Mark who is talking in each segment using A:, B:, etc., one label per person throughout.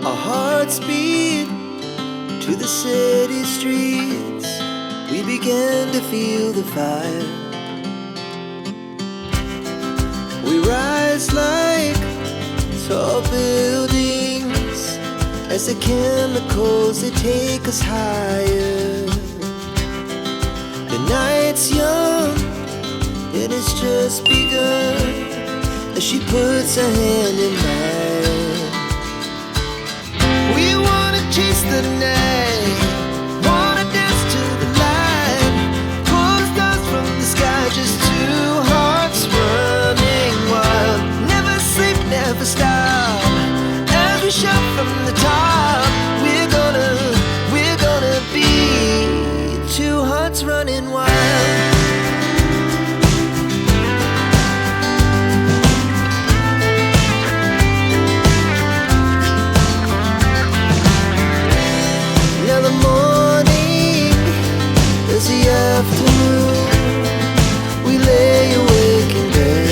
A: Our hearts beat to the city streets. We began to feel the fire. We rise like tall buildings as the chemicals, they take us higher. The night's young and it's just begun as she puts her hand in mine. We wanna chase the night, wanna dance to the light, pull stars from the sky, just two hearts running wild. Never sleep, never stop, as we shout from the top. We're gonna be two hearts running wild. Now the morning is the afternoon. We lay awake in bed.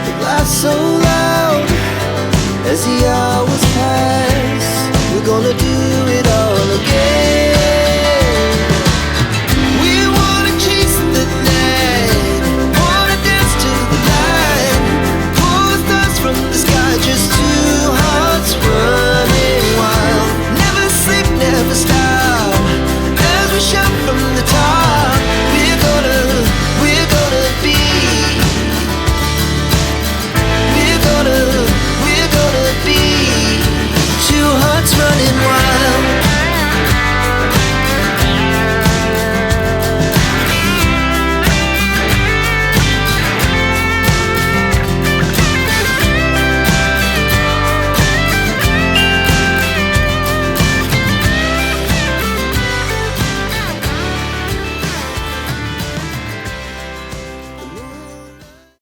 A: The laughs so loud as the hours